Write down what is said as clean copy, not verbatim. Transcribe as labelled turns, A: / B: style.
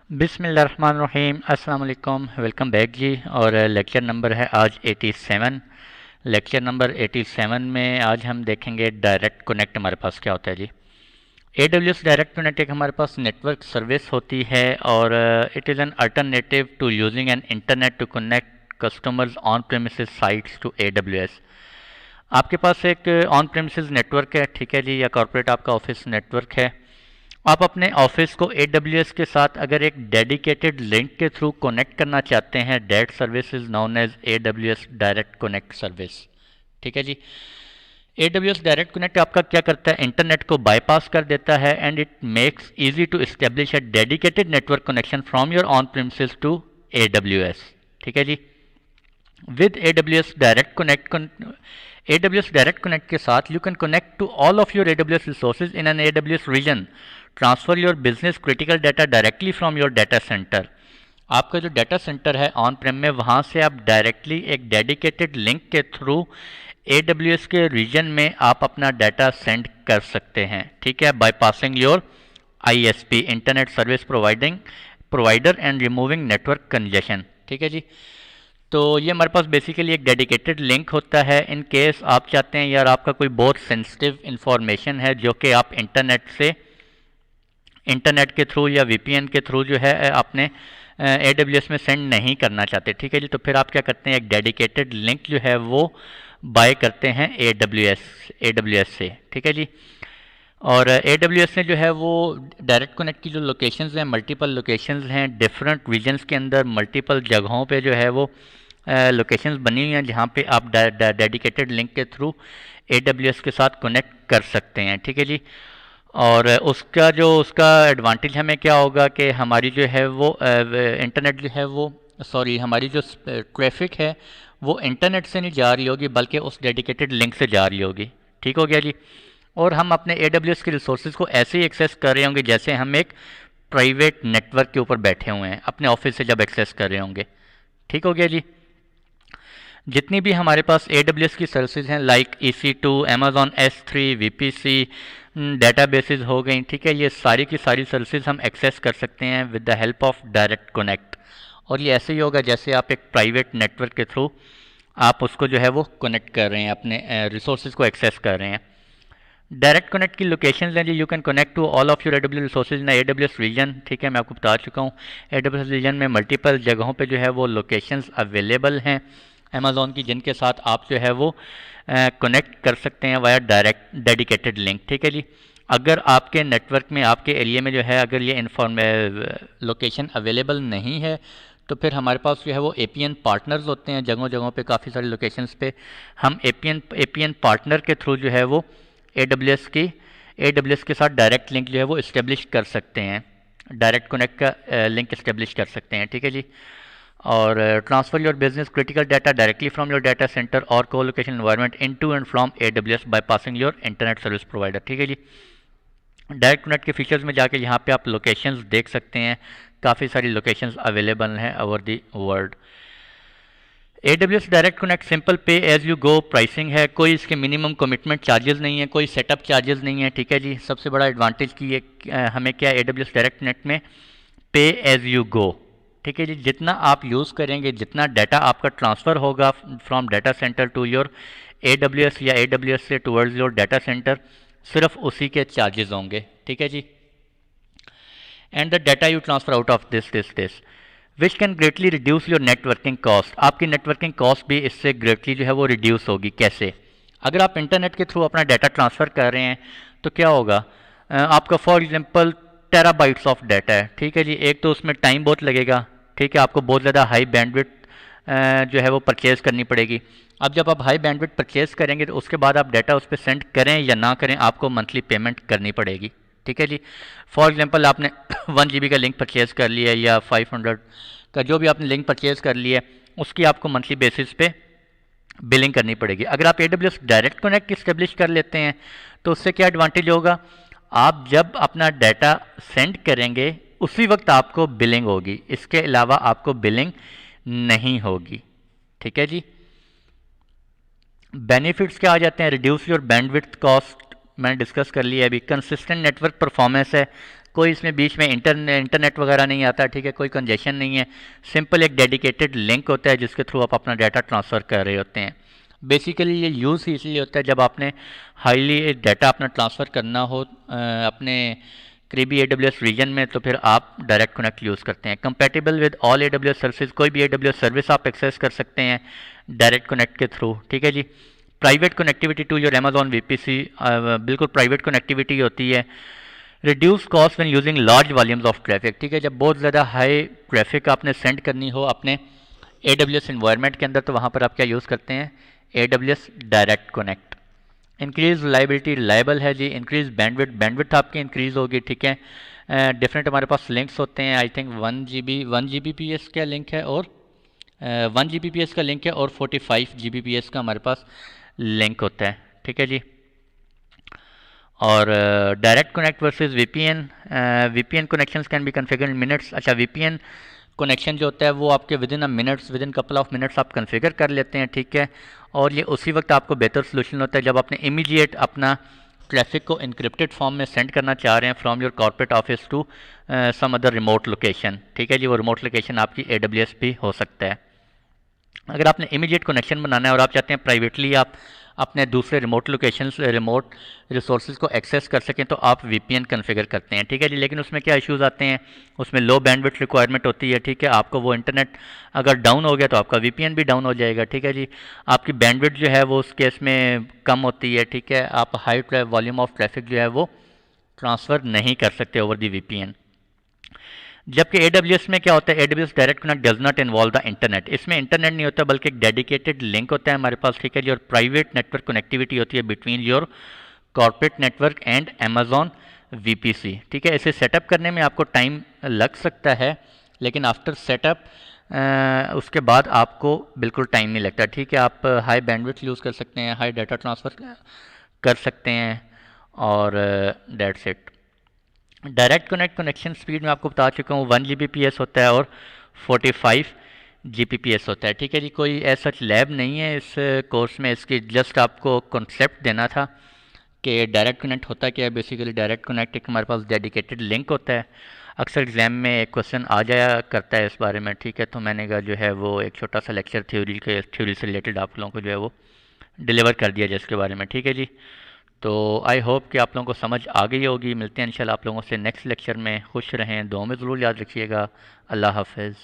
A: बिस्मिल्लाहिर्रहमानिर्रहीम। अस्सलाम वालेकुम, वेलकम बैक जी। और लेक्चर नंबर है आज 87। लेक्चर नंबर 87 में आज हम देखेंगे डायरेक्ट कनेक्ट हमारे पास क्या होता है जी। A W S direct connect एक हमारे पास नेटवर्क सर्विस होती है और it is an alternative to using an internet to connect customers on premises sites to A W S. आपके पास एक ऑन प्रेमिसेस नेटवर्क है, ठीक है जी, या कॉर्पोरेट आपका ऑफिस नेटवर्क है। आप अपने ऑफिस को AWS के साथ अगर एक डेडिकेटेड लिंक के थ्रू कनेक्ट करना चाहते हैं, that service is known as AWS direct connect service. ठीक है जी। AWS डायरेक्ट कनेक्ट आपका क्या करता है, इंटरनेट को बाईपास कर देता है and it makes easy to establish a dedicated network connection from your on premises to AWS। ठीक है जी। विद AWS डायरेक्ट कनेक्ट के साथ you can connect to all of your AWS resources in an AWS region, transfer your business critical data directly from your data centre. आपका जो data centre है on prem में, वहाँ से आप directly एक डेडिकेटेड लिंक के थ्रू AWS के रीजन में आप अपना डाटा सेंड कर सकते हैं। ठीक है, bye passing your ISP, internet service provider and removing network congestion. ठीक है जी। तो ये हमारे पास बेसिकली एक डेडिकेटेड लिंक होता है। इन केस आप चाहते हैं यार आपका कोई बहुत सेंसिटिव इंफॉर्मेशन है जो कि आप इंटरनेट के थ्रू या VPN के थ्रू जो है आपने AWS में सेंड नहीं करना चाहते, ठीक है जी, तो फिर आप क्या करते हैं, एक डेडिकेटेड लिंक जो है वो बाय करते हैं AWS से। ठीक है जी। और AWS ने जो है वो डायरेक्ट कनेक्ट की जो लोकेशंस हैं, मल्टीपल लोकेशंस हैं डिफरेंट रीजन्स के अंदर, मल्टीपल जगहों पे जो है वो लोकेशंस बनी हुई हैं जहाँ पे आप डेडिकेटेड लिंक के थ्रू AWS के साथ कनेक्ट कर सकते हैं। ठीक है जी। और उसका एडवांटेज हमें क्या होगा कि हमारी जो है वो इंटरनेट जो है वो हमारी जो ट्रैफिक है वो इंटरनेट से नहीं जा रही होगी बल्कि उस डेडिकेटेड लिंक से जा रही होगी। ठीक हो गया जी। और हम अपने AWS के रिसोर्सेज को ऐसे ही एक्सेस कर रहे होंगे जैसे हम एक प्राइवेट नेटवर्क के ऊपर बैठे हुए हैं अपने ऑफिस से जब एक्सेस कर रहे होंगे। ठीक हो गया जी। जितनी भी हमारे पास AWS की सर्विसेज हैं like EC2, Amazon S3, VPC, databases हो गई, ठीक है, ये सारी की सारी सर्विसेज हम एक्सेस कर सकते हैं with the help of direct connect. और ये ऐसे ही होगा जैसे आप एक प्राइवेट नेटवर्क के थ्रू आप उसको जो है वो कनेक्ट कर रहे हैं, अपने रिसोर्सेज को एक्सेस कर रहे हैं। डायरेक्ट कनेक्ट की लोकेशन हैं जी, you can connect to all of your AWS resources in AWS region. ठीक है, मैं आपको बता चुका हूँ AWS रीजन में मल्टीपल जगहों पे जो है वो लोकेशंस अवेलेबल हैं अमेज़ॉन की, जिनके साथ आप जो है वो कनेक्ट कर सकते हैं वाया डायरेक्ट डेडिकेटेड लिंक। ठीक है जी। अगर आपके नेटवर्क में, आपके एरिया में जो है अगर ये लोकेशन अवेलेबल नहीं है तो फिर हमारे पास जो है वो APN पार्टनर्स होते हैं जगहों जगहों पे, काफ़ी सारी लोकेशंस पे हम APN पार्टनर के थ्रू जो है वो AWS के साथ डायरेक्ट लिंक जो है वो इस्टेब्लिश कर सकते हैं, डायरेक्ट कनेक्ट का लिंक इस्टेब्लिश कर सकते हैं। ठीक है जी। और transfer your business critical data directly from your data centre और colocation environment in to and from AWS by passing your internet service provider. ठीक है जी। डायरेक्ट कनेक्ट के फीचर्स में जाके यहाँ पे आप लोकेशंस देख सकते हैं, काफ़ी सारी लोकेशंस अवेलेबल हैं over the world. AWS direct connect simple पे एज यू गो प्राइसिंग है, कोई इसके मिनिमम कमिटमेंट चार्जेस नहीं है, कोई सेटअप चार्जेस नहीं है। ठीक है जी। सबसे बड़ा एडवांटेज की ये हमें क्या है AWS डायरेक्ट कनेक्ट में, पे एज यू गो। ठीक है जी। जितना आप यूज़ करेंगे, जितना डाटा आपका ट्रांसफ़र होगा from data centre to your AWS या AWS से टूवर्ड्स योर डाटा सेंटर, सिर्फ उसी के चार्जेस होंगे। ठीक है जी। And the data you transfer out of this which can greatly reduce your networking cost. आपकी नेटवर्किंग कॉस्ट भी इससे ग्रेटली जो है वो रिड्यूस होगी। कैसे? अगर आप इंटरनेट के थ्रू अपना डाटा ट्रांसफ़र कर रहे हैं तो क्या होगा, आपका for example terabytes of data है। ठीक है जी। एक तो उसमें टाइम बहुत लगेगा, ठीक है, आपको बहुत ज़्यादा हाई बैंडविड्थ जो है वो परचेज़ करनी पड़ेगी। अब जब आप हाई बैंडविड्थ परचेज़ करेंगे तो उसके बाद आप डाटा उस पर सेंड करें या ना करें, आपको मंथली पेमेंट करनी पड़ेगी। ठीक है जी। फॉर एग्जांपल आपने 1 GB का लिंक परचेज़ कर लिया है या 500 का जो भी आपने लिंक परचेज़ कर लिया है, उसकी आपको मंथली बेसिस पे बिलिंग करनी पड़ेगी। अगर आप AWS डायरेक्ट कनेक्ट इस्टेब्लिश कर लेते हैं तो उससे क्या एडवांटेज होगा, आप जब अपना डाटा सेंड करेंगे उसी वक्त आपको बिलिंग होगी, इसके अलावा आपको बिलिंग नहीं होगी। ठीक है जी। बेनिफिट्स क्या आ जाते हैं, रिड्यूस योर बैंडविड्थ कॉस्ट मैंने डिस्कस कर लिया अभी, कंसिस्टेंट नेटवर्क परफॉर्मेंस है, कोई इसमें बीच में इंटरनेट वगैरह नहीं आता, ठीक है, कोई कंजेशन नहीं है, सिंपल एक डेडिकेटेड लिंक होता है जिसके थ्रू आप अपना डाटा ट्रांसफ़र कर रहे होते हैं। बेसिकली ये यूज़ ही इसलिए होता है जब आपने हाईली डाटा अपना ट्रांसफ़र करना हो अपने करीबी AWS रीजन में, तो फिर आप डायरेक्ट कनेक्ट यूज़ करते हैं। Compatible with all AWS services, कोई भी AWS सर्विस आप एक्सेस कर सकते हैं डायरेक्ट कनेक्ट के थ्रू, ठीक है जी। Private connectivity to your Amazon VPC, बिल्कुल प्राइवेट कनेक्टिविटी होती है। Reduce cost when using large volumes of traffic, ठीक है, जब बहुत ज़्यादा हाई ट्रैफिक आपने सेंड करनी हो अपने AWS इन्वायरमेंट के अंदर, तो वहाँ पर आप क्या यूज़ करते हैं, AWS direct connect. Increase reliability, reliable है जी। इंक्रीज बैंडविड्थ, बैंडविड्थ आपकी इंक्रीज़ होगी, ठीक है। डिफरेंट हमारे पास लिंक्स होते हैं, आई थिंक 1 Gbps का लिंक है और 1 Gbps का लिंक है और 45 Gbps का हमारे पास लिंक होता है, ठीक है जी। और direct connect versus VPN, VPN connections can be configured in minutes. अच्छा, VPN कनेक्शन जो होता है वो आपके with in a minutes, with in couple of minutes आप कन्फिगर कर लेते हैं, ठीक है। और ये उसी वक्त आपको बेहतर सोल्यूशन होता है जब आपने इमीडिएट अपना ट्रैफिक को इनक्रिप्टेड फॉर्म में सेंड करना चाह रहे हैं from your corporate office to some other remote location, ठीक है जी। वो रिमोट लोकेशन आपकी AWS भी हो सकता है। अगर आपने इमीडिएट कनेक्शन बनाना है और आप चाहते हैं प्राइवेटली आप अपने दूसरे रिमोट लोकेशन रिमोट रिसोर्सेज को एक्सेस कर सकें, तो आप VPN कन्फिगर करते हैं, ठीक है जी। लेकिन उसमें क्या इश्यूज़ आते हैं, उसमें लो बैंडविड्थ रिक्वायरमेंट होती है, ठीक है। आपको वो इंटरनेट अगर डाउन हो गया तो आपका VPN भी डाउन हो जाएगा, ठीक है जी। आपकी बैंडविड्थ जो है वो उस केस में कम होती है, ठीक है। आप हाई वॉल्यूम ऑफ ट्रैफिक जो है वो ट्रांसफ़र नहीं कर सकते ओवर दी VPN। जबकि AWS में क्या होता है, AWS direct connect does not involve the internet. इसमें इंटरनेट नहीं होता बल्कि एक डेडिकेटेड लिंक होता है हमारे पास, ठीक है जी। और प्राइवेट नेटवर्क कनेक्टिविटी होती है between your corporate network and Amazon VPC, ठीक है। इसे सेटअप करने में आपको टाइम लग सकता है, लेकिन आफ्टर सेटअप उसके बाद आपको बिल्कुल टाइम नहीं लगता, ठीक है। आप हाई बैंडविड्थ यूज़ कर सकते हैं, हाई डाटा ट्रांसफ़र कर सकते हैं और that's it. Direct connect connection speed में आपको बता चुका हूँ 1 Gbps होता है और 45 Gbps होता है, ठीक है जी। कोई ऐसा लैब नहीं है इस कोर्स में, इसकी जस्ट आपको कॉन्सेप्ट देना था कि डायरेक्ट कनेक्ट होता क्या है। बेसिकली डायरेक्ट कनेक्ट एक हमारे पास डेडिकेटेड लिंक होता है। अक्सर एग्ज़ाम में एक क्वेश्चन आ जाया करता है इस बारे में, ठीक है। तो मैंने कहा जो है वो एक छोटा सा लेक्चर थ्योरी से रिलेटेड आप लोगों को जो है वो डिलीवर कर दिया जाए इसके बारे में, ठीक है जी। तो आई होप कि आप लोगों को समझ आ गई होगी। मिलते हैं इंशाल्लाह आप लोगों से नेक्स्ट लेक्चर में। खुश रहें, दुआ में ज़रूर याद रखिएगा। अल्लाह हाफ़िज़।